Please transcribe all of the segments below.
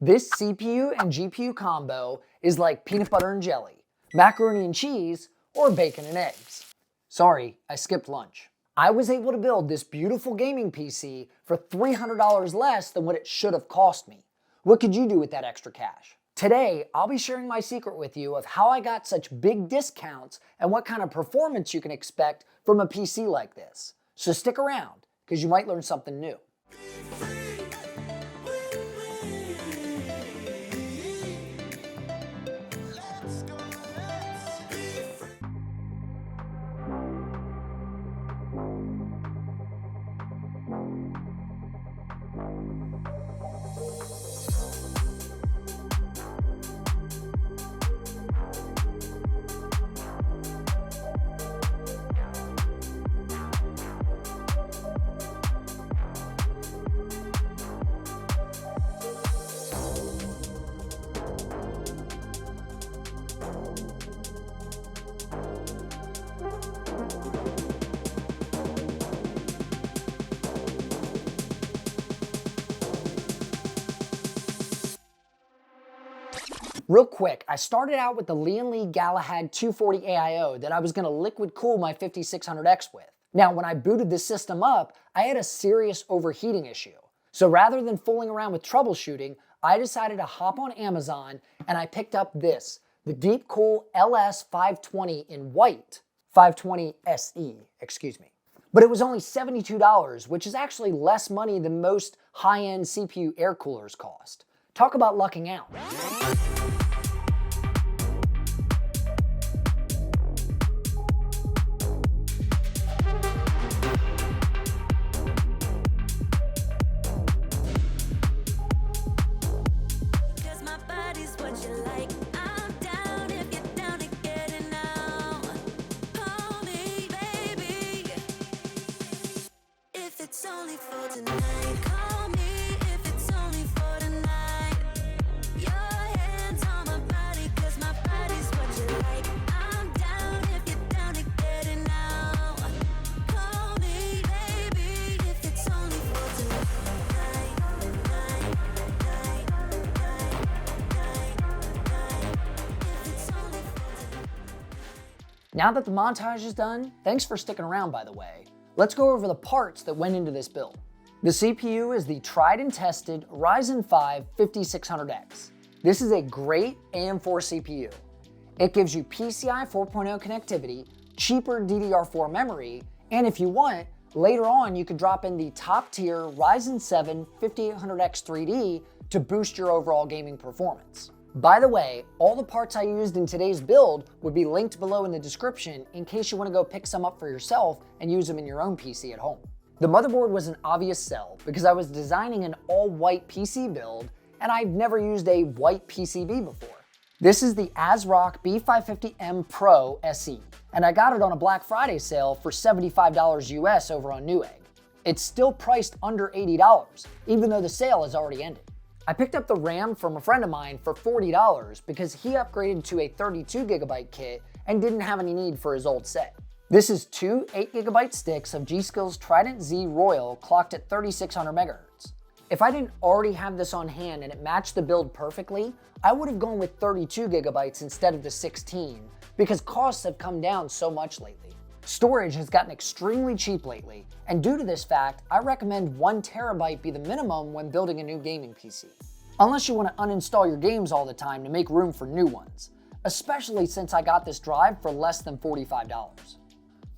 This CPU and GPU combo is like peanut butter and jelly, macaroni and cheese, or bacon and eggs. Sorry, I skipped lunch. I was able to build this beautiful gaming PC for $300 less than what it should have cost me. What could you do with that extra cash? Today, I'll be sharing my secret with you of how I got such big discounts and what kind of performance you can expect from a PC like this. So stick around, because you might learn something new. Real quick, I started out with the Lian Galahad 240 AIO that I was going to liquid cool my 5600X with. Now, when I booted the system up, I had a serious overheating issue. So rather than fooling around with troubleshooting, I decided to hop on Amazon and I picked up this, the DeepCool LS520 in white, 520 SE, excuse me. But it was only $72, which is actually less money than most high-end CPU air coolers cost. Talk about lucking out. Now that the montage is done, thanks for sticking around by the way, let's go over the parts that went into this build. The CPU is the tried and tested Ryzen 5 5600X. This is a great AM4 CPU. It gives you PCI 4.0 connectivity, cheaper DDR4 memory, and if you want, later on you could drop in the top tier Ryzen 7 5800X 3D to boost your overall gaming performance. By the way, all the parts I used in today's build would be linked below in the description in case you want to go pick some up for yourself and use them in your own PC at home. The motherboard was an obvious sell because I was designing an all-white PC build and I've never used a white PCB before. This is the ASRock B550M Pro SE, and I got it on a Black Friday sale for $75 US over on Newegg. It's still priced under $80, even though the sale has already ended. I picked up the RAM from a friend of mine for $40 because he upgraded to a 32GB kit and didn't have any need for his old set. This is two 8GB sticks of G.Skill's Trident Z Royal clocked at 3600 MHz. If I didn't already have this on hand and it matched the build perfectly, I would have gone with 32GB instead of the 16 because costs have come down so much lately. Storage has gotten extremely cheap lately, and due to this fact, I recommend 1 TB be the minimum when building a new gaming PC. Unless you want to uninstall your games all the time to make room for new ones, especially since I got this drive for less than $45.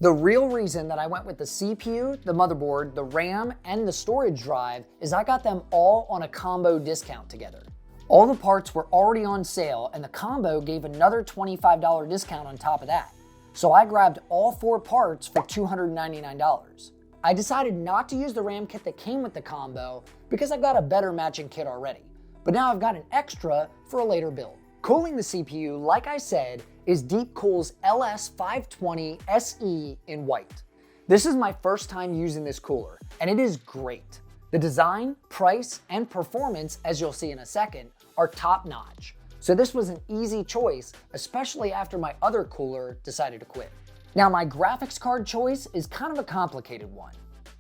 The real reason that I went with the CPU, the motherboard, the RAM, and the storage drive is I got them all on a combo discount together. All the parts were already on sale and the combo gave another $25 discount on top of that. So I grabbed all 4 parts for $299. I decided not to use the RAM kit that came with the combo because I got a better matching kit already. But now I've got an extra for a later build. Cooling the CPU, like I said, is DeepCool's LS520 SE in white. This is my first time using this cooler, and it is great. The design, price, and performance, as you'll see in a second, are top notch. So this was an easy choice, especially after my other cooler decided to quit. Now my graphics card choice is kind of a complicated one.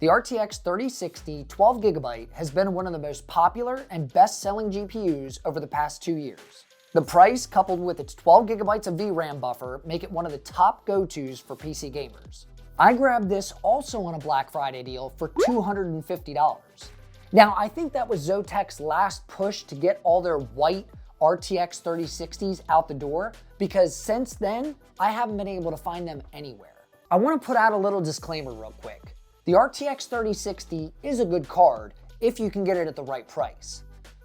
The RTX 3060 12GB has been one of the most popular and best-selling GPUs over the past 2 years. The price, coupled with its 12GB of VRAM buffer, make it one of the top go-tos for PC gamers. I grabbed this also on a Black Friday deal for $250. Now, I think that was Zotac's last push to get all their white RTX 3060s out the door, because since then, I haven't been able to find them anywhere. I want to put out a little disclaimer real quick. The RTX 3060 is a good card if you can get it at the right price.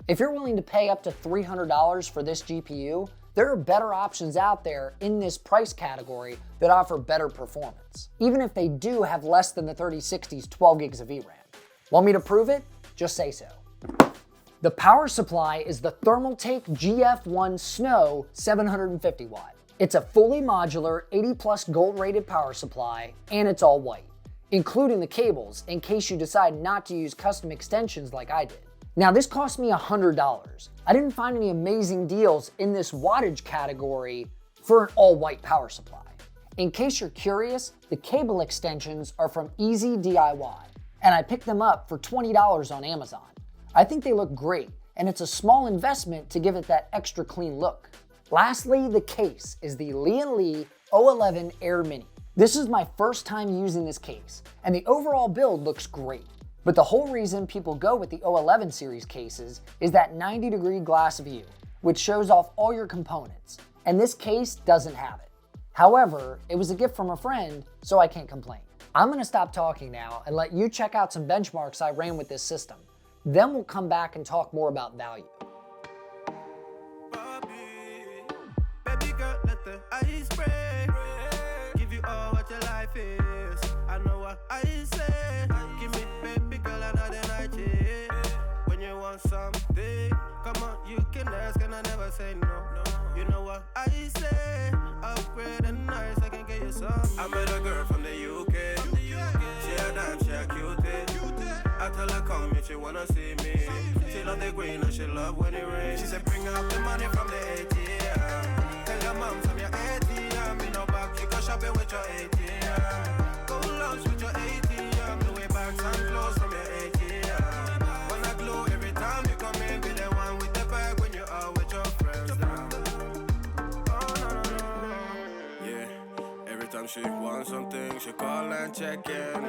If you're willing to pay up to $300 for this GPU, there are better options out there in this price category that offer better performance, even if they do have less than the 3060's 12 gigs of VRAM. Want me to prove it? Just say so. The power supply is the Thermaltake GF1 Snow 750 watt. It's a fully modular 80+ gold rated power supply, and it's all white, including the cables in case you decide not to use custom extensions like I did. Now, this cost me $100. I didn't find any amazing deals in this wattage category for an all-white power supply. In case you're curious, the cable extensions are from Easy DIY, and I picked them up for $20 on Amazon. I think they look great, and it's a small investment to give it that extra clean look. Lastly, the case is the Lian O11 Air Mini. This is my first time using this case, and the overall build looks great. But the whole reason people go with the O11 series cases is that 90-degree glass view, which shows off all your components, and this case doesn't have it. However, it was a gift from a friend, so I can't complain. I'm gonna stop talking now and let you check out some benchmarks I ran with this system. Then we'll come back and talk more about value. Baby girl, let the ice break. Give you all what your life is. I know what I say. Give me, baby girl, another night, yeah. When you want something, come on, you can ask and I never say no. You know what I say. Upgrade and nice, I can get you some. I met a girl from the UK. She a dime, she a cutie. I tell her come if she wanna see me. She love the green and she love when it rains. She said bring up the money from the ATM. Tell your mom from your ATM. Me no back, you go shopping with your ATM. Go lunch with your ATM. The way bags and clothes from your ATM. Wanna glow every time you come in. Be the one with the bag when you are with your friends. Oh no. Yeah, every time she wants something, she call and check in.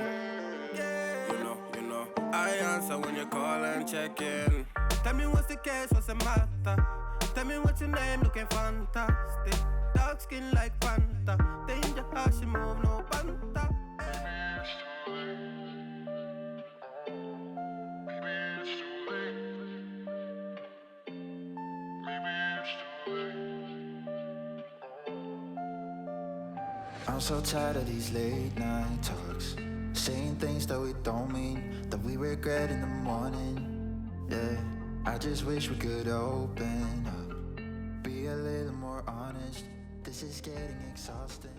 You know, I answer when you call and check in. Tell me what's the case, what's the matter? Tell me what's your name, looking fantastic. Dark skin like Fanta. Danger how she move, no banta. I'm so tired of these late night talks, saying things that we don't mean, that we regret in the morning. Yeah, I just wish we could open up, be a little more honest. This is getting exhausting.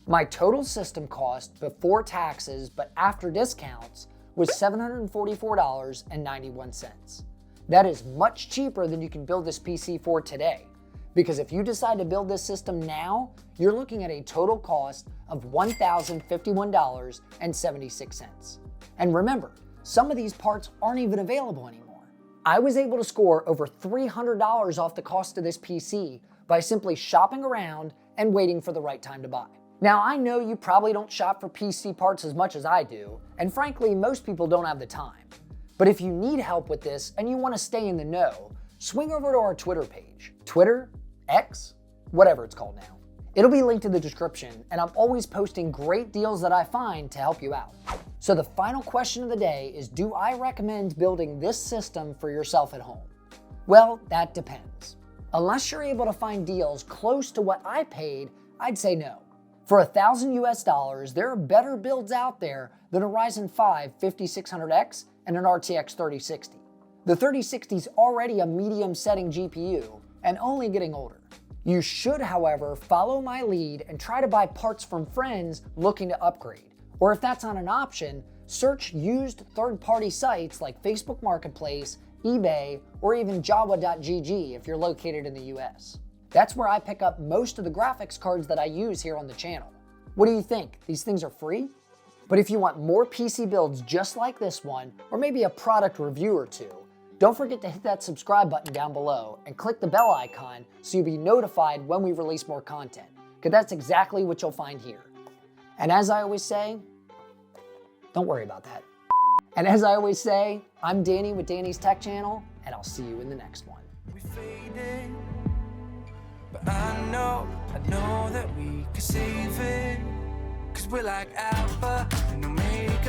My total system cost before taxes but after discounts was $744.91. That is much cheaper than you can build this PC for today, because if you decide to build this system now, you're looking at a total cost of $1,051.76. And remember, some of these parts aren't even available anymore. I was able to score over $300 off the cost of this PC by simply shopping around and waiting for the right time to buy. Now, I know you probably don't shop for PC parts as much as I do, and frankly, most people don't have the time. But if you need help with this and you want to stay in the know, swing over to our Twitter page. Twitter, X, whatever it's called now. It'll be linked in the description, and I'm always posting great deals that I find to help you out. So the final question of the day is, do I recommend building this system for yourself at home? Well, that depends. Unless you're able to find deals close to what I paid, I'd say no. For $1,000 US, there are better builds out there than a Ryzen 5 5600X and an RTX 3060. The 3060 is already a medium setting GPU and only getting older. You should, however, follow my lead and try to buy parts from friends looking to upgrade. Or if that's not an option, search used third-party sites like Facebook Marketplace, eBay, or even Jawa.gg if you're located in the US. That's where I pick up most of the graphics cards that I use here on the channel. What do you think? These things are free? But if you want more PC builds just like this one, or maybe a product review or two, don't forget to hit that subscribe button down below and click the bell icon so you'll be notified when we release more content, because that's exactly what you'll find here. And as I always say, don't worry about that. And as I always say, I'm Danny with Danny's Tech Channel, and I'll see you in the next one. We faded, but I know that we can save it, 'cause we're like Alpha and Omega.